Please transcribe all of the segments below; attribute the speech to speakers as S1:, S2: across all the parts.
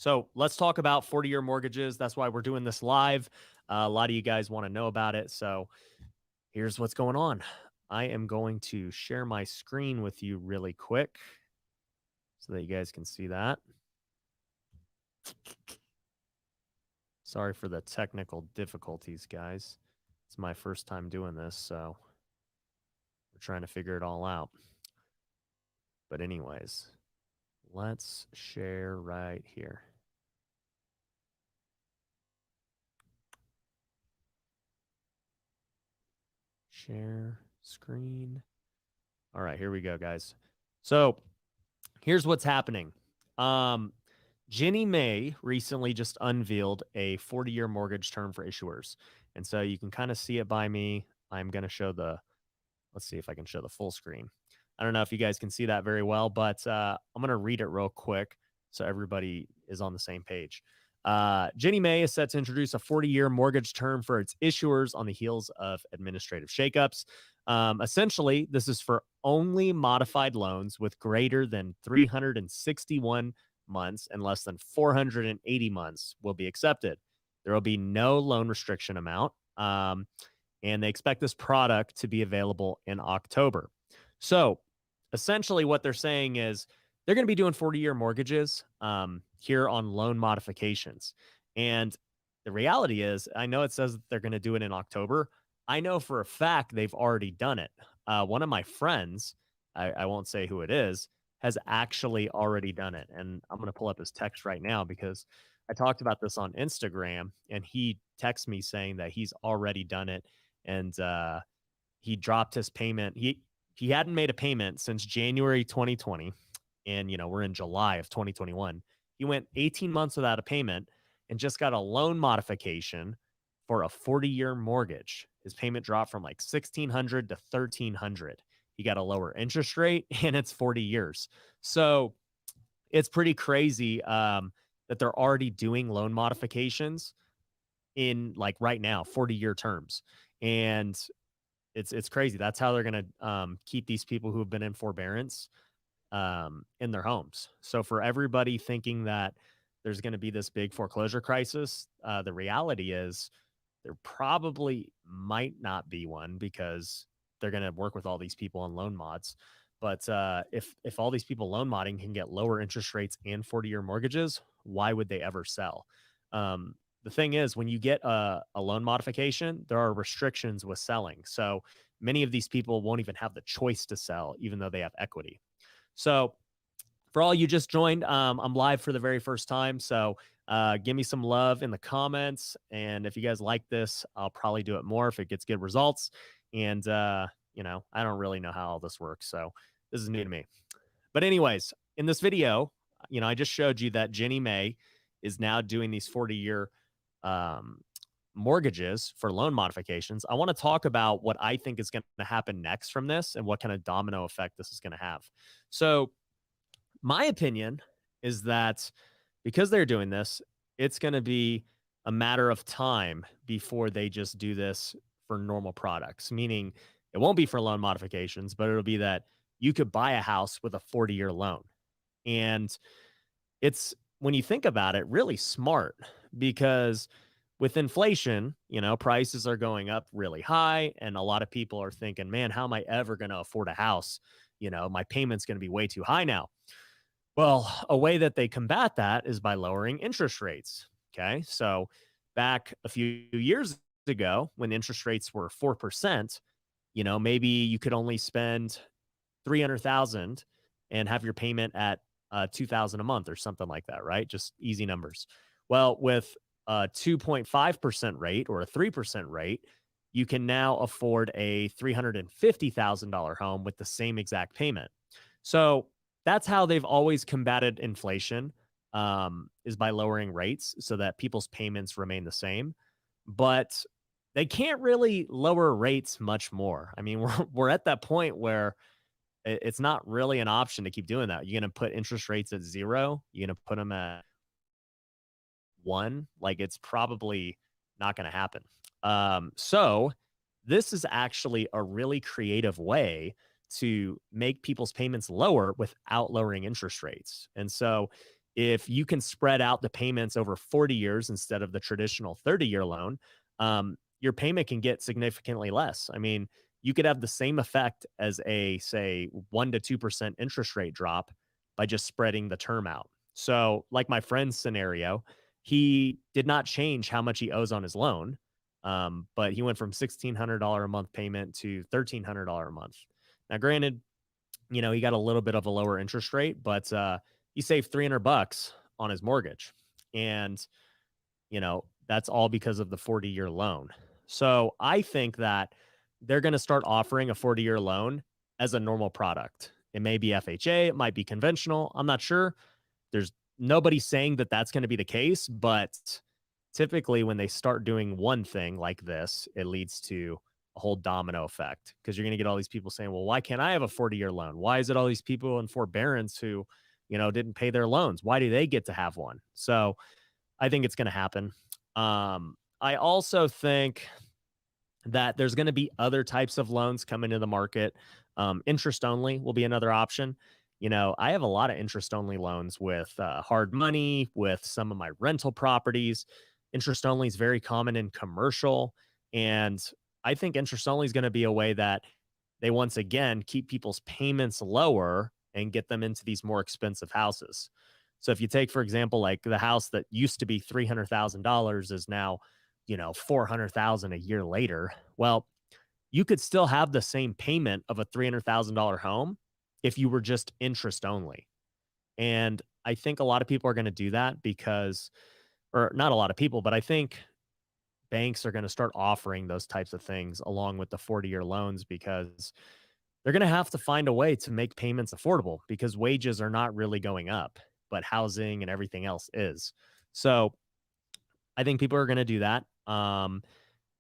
S1: So let's talk about 40-year mortgages. That's why we're doing this live. A lot of you guys want to know about it. So here's what's going on. I am going to share my screen with you really quick so that you guys can see that. Sorry for the technical difficulties, guys. It's my first time doing this, so we're trying to figure it all out. But anyways, let's share right here. Share screen. All right, here we go, guys. So here's what's happening. Ginnie Mae recently just unveiled a 40-year mortgage term for issuers. And so you can kind of see it by me. I'm going to show let's see if I can show the full screen. I don't know if you guys can see that very well, but I'm going to read it real quick so everybody is on the same page. Ginnie Mae is set to introduce a 40-year mortgage term for its issuers on the heels of administrative shakeups. Essentially, this is for only modified loans with greater than 361 months and less than 480 months will be accepted. There will be no loan restriction amount, and they expect this product to be available in October. So essentially what they're saying is they're going to be doing 40-year mortgages here on loan modifications. And the reality is, I know it says that they're going to do it in October. I know for a fact they've already done it. One of my friends, I won't say who it is, has actually already done it. And I'm going to pull up his text right now because I talked about this on Instagram and he texted me saying that he's already done it. And he dropped his payment. He hadn't made a payment since January 2020. And, we're in July of 2021. He went 18 months without a payment and just got a loan modification for a 40-year mortgage. His payment dropped from like $1,600 to $1,300. He got a lower interest rate and it's 40 years. So it's pretty crazy that they're already doing loan modifications in like right now, 40-year terms. And it's crazy. That's how they're going to keep these people who have been in forbearance in their homes. So for everybody thinking that there's going to be this big foreclosure crisis, the reality is there probably might not be one because they're going to work with all these people on loan mods. But if all these people loan modding can get lower interest rates and 40-year mortgages, why would they ever sell? The thing is, when you get a loan modification, there are restrictions with selling. So many of these people won't even have the choice to sell, even though they have equity. So for all you just joined, I'm live for the very first time. So give me some love in the comments. And if you guys like this, I'll probably do it more if it gets good results. And, I don't really know how all this works. So this is new to me. But anyways, in this video, I just showed you that Ginnie Mae is now doing these 40-year mortgages for loan modifications. I want to talk about what I think is going to happen next from this and what kind of domino effect this is going to have. So my opinion is that because they're doing this, it's going to be a matter of time before they just do this for normal products, meaning it won't be for loan modifications, but it'll be that you could buy a house with a 40-year loan. And it's, when you think about it, really smart because with inflation, prices are going up really high. And a lot of people are thinking, man, how am I ever going to afford a house? My payment's going to be way too high now. Well, a way that they combat that is by lowering interest rates. Okay. So back a few years ago, when interest rates were 4%, maybe you could only spend 300,000 and have your payment at 2,000 a month or something like that, right? Just easy numbers. Well, with a 2.5% rate or a 3% rate, you can now afford a $350,000 home with the same exact payment. So that's how they've always combated inflation, is by lowering rates so that people's payments remain the same. But they can't really lower rates much more. I mean, we're at that point where it's not really an option to keep doing that. You're going to put interest rates at 0. You're going to put them at 1. Like, it's probably not going to happen. So this is actually a really creative way to make people's payments lower without lowering interest rates. And so if you can spread out the payments over 40 years instead of the traditional 30-year loan, your payment can get significantly less. I mean, you could have the same effect as a, say, 1 to 2% interest rate drop by just spreading the term out. So, like my friend's scenario, he did not change how much he owes on his loan, but he went from $1,600 a month payment to $1,300 a month. Now, granted, he got a little bit of a lower interest rate, but he saved 300 bucks on his mortgage. And, that's all because of the 40-year loan. So I think that they're going to start offering a 40-year loan as a normal product. It may be FHA, it might be conventional. I'm not sure. There's nobody saying that that's going to be the case, but typically when they start doing one thing like this, it leads to a whole domino effect because you're going to get all these people saying, well, why can't I have a 40-year loan? Why is it all these people in forbearance who, didn't pay their loans? Why do they get to have one? So I think it's going to happen. I also think that there's going to be other types of loans come into the market. Interest only will be another option. I have a lot of interest only loans with hard money, with some of my rental properties. Interest only is very common in commercial. And I think interest only is going to be a way that they once again keep people's payments lower and get them into these more expensive houses. So if you take, for example, like the house that used to be $300,000 is now, 400,000 a year later. Well, you could still have the same payment of a $300,000 home if you were just interest only. And I think a lot of people are going to do that because, or not a lot of people, but I think banks are going to start offering those types of things along with the 40-year loans because they're going to have to find a way to make payments affordable because wages are not really going up, but housing and everything else is. So I think people are going to do that. And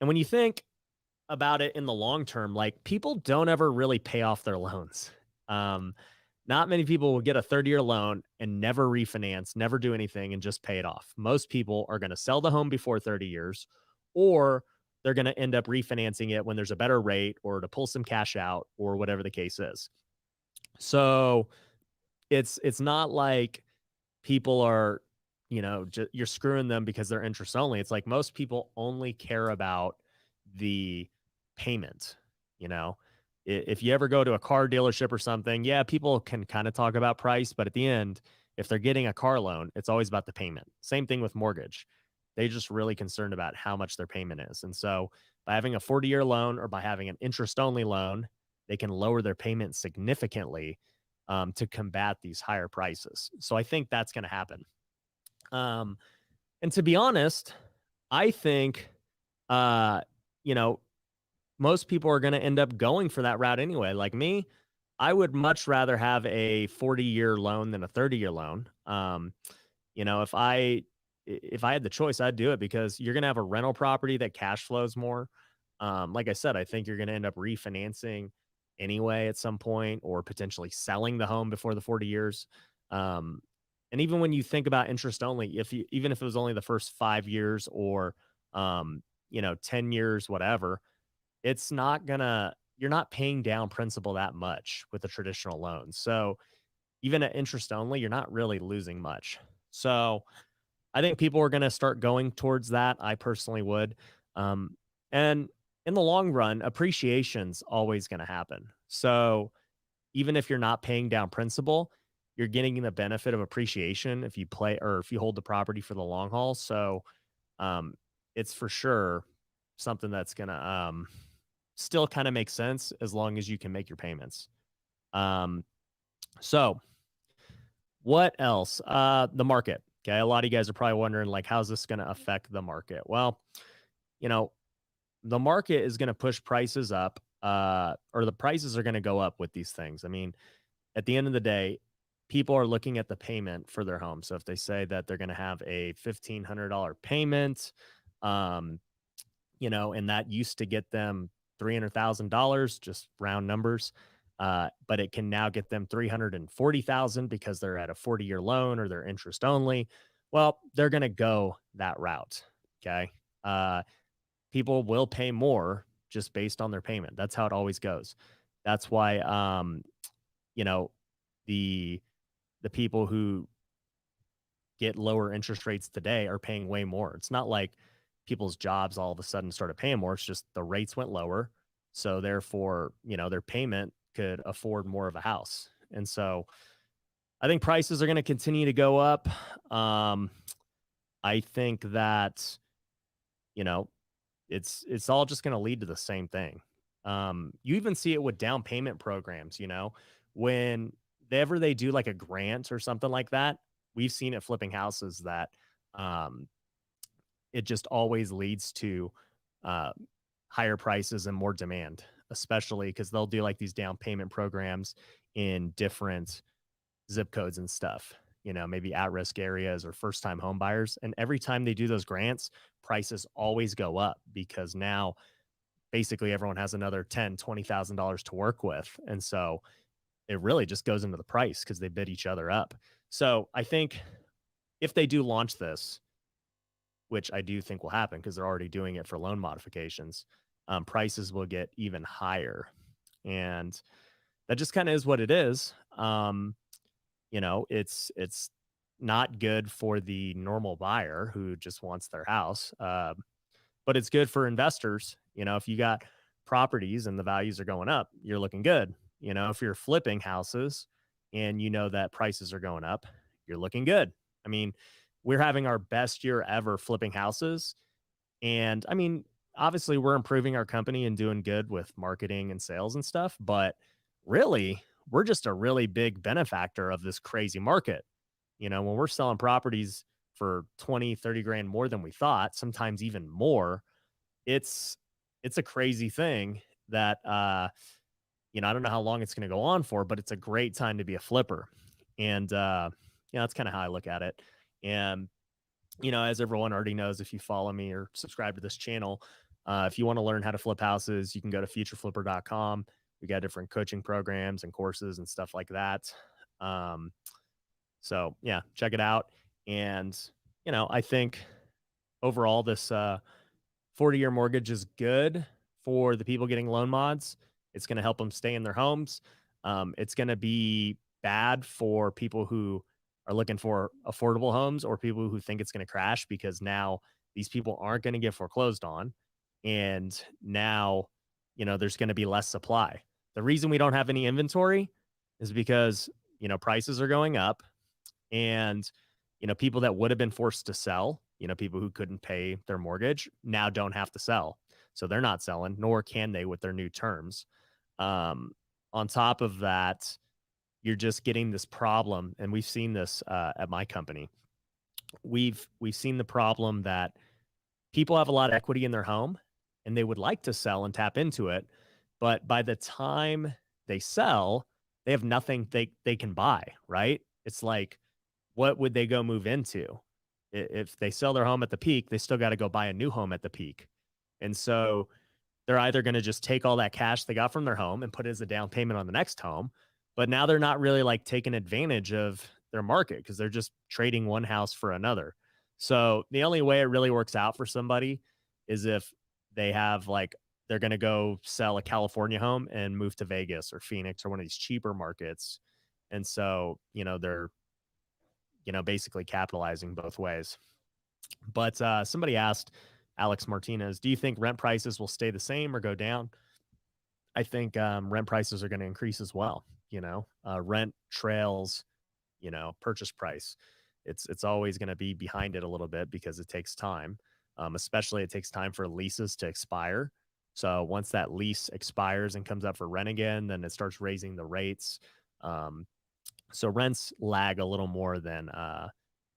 S1: when you think about it in the long term, like people don't ever really pay off their loans. Um, Not many people will get a 30-year loan and never refinance, never do anything and just pay it off. Most people are going to sell the home before 30 years, or they're going to end up refinancing it when there's a better rate or to pull some cash out or whatever the case is. So it's not like people are, you're screwing them because they're interest only. It's like most people only care about the payment, you know. If you ever go to a car dealership or something, yeah, people can kind of talk about price, but at the end, if they're getting a car loan, it's always about the payment. Same thing with mortgage. They just really concerned about how much their payment is. And so by having a 40-year loan or by having an interest only loan, they can lower their payment significantly to combat these higher prices. So I think that's going to happen. Um, and to be honest, I think, uh, you know, most people are going to end up going for that route anyway. Like me, I would much rather have a 40-year loan than a 30-year loan. If I had the choice, I'd do it because you're going to have a rental property that cash flows more. Like I said, I think you're going to end up refinancing anyway at some point or potentially selling the home before the 40 years. Um, and even when you think about interest only, even if it was only the first 5 years or 10 years, whatever, it's not gonna you're not paying down principal that much with a traditional loan. So even at interest only, you're not really losing much. So I think people are going to start going towards that. I personally would. And in the long run, appreciation's always going to happen. So even if you're not paying down principal, you're getting the benefit of appreciation if you play or if you hold the property for the long haul. So um, it's for sure something that's going to still kind of make sense as long as you can make your payments. So what else? The market. Okay. A lot of you guys are probably wondering, like, how's this going to affect the market? Well, you know, the market is going to push prices up, or the prices are going to go up with these things. I mean, at the end of the day, people are looking at the payment for their home. So if they say that they're going to have a $1,500 payment, um, and that used to get them $300,000, just round numbers. But it can now get them 340,000 because they're at a 40-year loan or they're interest only. Well, they're going to go that route. Okay. People will pay more just based on their payment. That's how it always goes. That's why, you know, the, the people who get lower interest rates today are paying way more. It's not like people's jobs all of a sudden started paying more. It's just the rates went lower. So therefore, their payment could afford more of a house. And so I think prices are going to continue to go up. I think that, you know, it's all just going to lead to the same thing. You even see it with down payment programs, whenever they do like a grant or something like that, we've seen it flipping houses that um, it just always leads to uh, higher prices and more demand, especially because they'll do like these down payment programs in different zip codes and stuff, maybe at risk areas or first time home buyers. And every time they do those grants, prices always go up because now basically everyone has another $10,000, $20,000 to work with. And so it really just goes into the price because they bid each other up. So I think if they do launch this, which I do think will happen because they're already doing it for loan modifications, prices will get even higher. And that just kind of is what it is. It's not good for the normal buyer who just wants their house, but it's good for investors. If you got properties and the values are going up, you're looking good. If you're flipping houses and that prices are going up, you're looking good. I mean, we're having our best year ever flipping houses. And I mean, obviously, we're improving our company and doing good with marketing and sales and stuff. But really, we're just a really big benefactor of this crazy market. When we're selling properties for 20, 30 grand more than we thought, sometimes even more, it's a crazy thing that I don't know how long it's going to go on for, but it's a great time to be a flipper. And that's kind of how I look at it. And as everyone already knows, if you follow me or subscribe to this channel, if you want to learn how to flip houses, you can go to futureflipper.com. We got different coaching programs and courses and stuff like that. So yeah, check it out. And, I think overall this 40-year mortgage is good for the people getting loan mods. It's going to help them stay in their homes. It's going to be bad for people who are looking for affordable homes or people who think it's going to crash because now these people aren't going to get foreclosed on. And now, there's going to be less supply. The reason we don't have any inventory is because, prices are going up and, people that would have been forced to sell, people who couldn't pay their mortgage now don't have to sell. So they're not selling, nor can they with their new terms. On top of that, you're just getting this problem. And we've seen this at my company. We've seen the problem that people have a lot of equity in their home and they would like to sell and tap into it. But by the time they sell, they have nothing they can buy, right? It's like, what would they go move into? If they sell their home at the peak, they still got to go buy a new home at the peak. And so they're either going to just take all that cash they got from their home and put it as a down payment on the next home. But now they're not really like taking advantage of their market because they're just trading one house for another. So the only way it really works out for somebody is if they have they're going to go sell a California home and move to Vegas or Phoenix or one of these cheaper markets. And so, they're, basically capitalizing both ways. But somebody asked Alex Martinez, do you think rent prices will stay the same or go down? I think rent prices are going to increase as well. Rent trails, purchase price. It's always going to be behind it a little bit because it takes time. Especially it takes time for leases to expire. So once that lease expires and comes up for rent again, then it starts raising the rates. So rents lag a little more than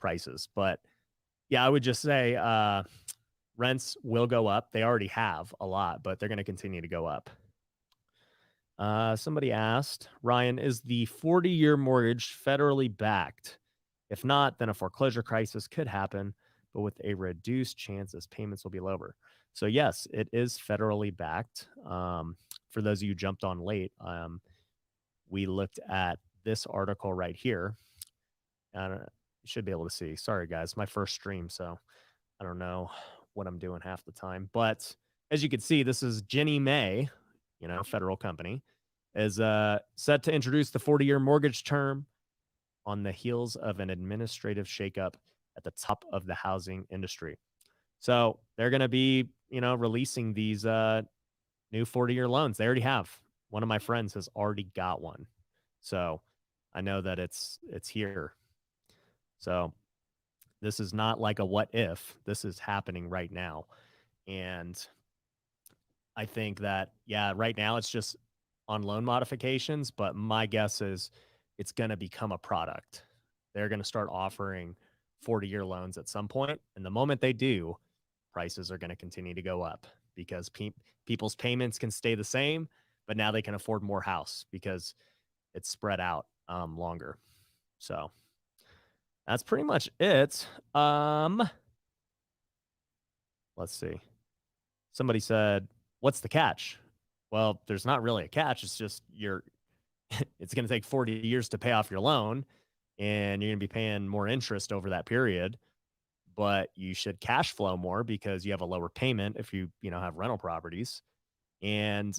S1: prices. But yeah, I would just say rents will go up. They already have a lot, but they're going to continue to go up. Somebody asked, Ryan, is the 40-year mortgage federally backed? If not, then a foreclosure crisis could happen, but with a reduced chance as payments will be lower. So yes, it is federally backed. For those of you who jumped on late, we looked at this article right here. You should be able to see. Sorry, guys, my first stream, so I don't know what I'm doing half the time. But as you can see, this is Ginnie Mae, federal company, is set to introduce the 40-year mortgage term on the heels of an administrative shakeup at the top of the housing industry. So they're going to be, releasing these new 40-year loans. They already have. One of my friends has already got one. So I know that it's here. So this is not like a what if. This is happening right now. And I think that, yeah, right now it's just on loan modifications, but my guess is it's going to become a product. They're going to start offering 40-year loans at some point, and the moment they do, prices are going to continue to go up because people's payments can stay the same, but now they can afford more house because it's spread out longer. So that's pretty much it. Let's see. Somebody said, "What's the catch?" Well, there's not really a catch. It's just it's going to take 40 years to pay off your loan, and you're going to be paying more interest over that period, but you should cash flow more because you have a lower payment if you have rental properties. And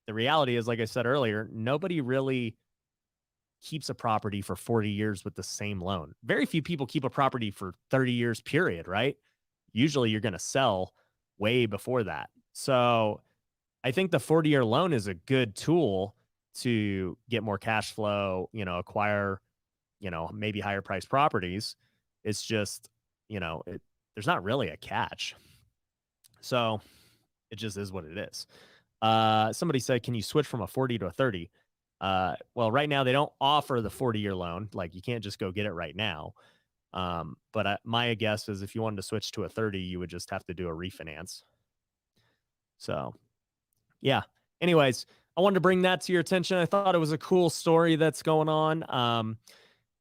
S1: the reality is, like I said earlier, nobody really keeps a property for 40 years with the same loan. Very few people keep a property for 30 years period, right? Usually you're going to sell way before that. So I think the 40-year loan is a good tool to get more cash flow, acquire, maybe higher priced properties. It's just, there's not really a catch. So it just is what it is. Somebody said, can you switch from a 40 to a 30? Well, right now they don't offer the 40-year loan. Like you can't just go get it right now. But my guess is if you wanted to switch to a 30, you would just have to do a refinance. So yeah. Anyways, I wanted to bring that to your attention. I thought it was a cool story that's going on.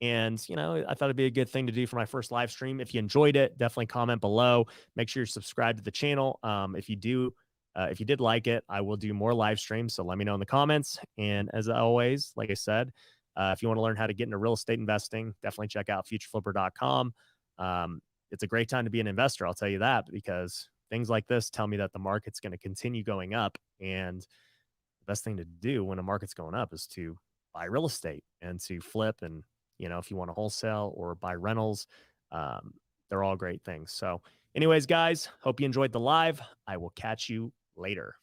S1: And, I thought it'd be a good thing to do for my first live stream. If you enjoyed it, definitely comment below. Make sure you're subscribed to the channel. If you did like it, I will do more live streams. So let me know in the comments. And as always, like I said, if you want to learn how to get into real estate investing, definitely check out futureflipper.com. It's a great time to be an investor. I'll tell you that, because things like this tell me that the market's going to continue going up. And the best thing to do when a market's going up is to buy real estate and to flip. And, if you want to wholesale or buy rentals, they're all great things. So anyways, guys, hope you enjoyed the live. I will catch you later.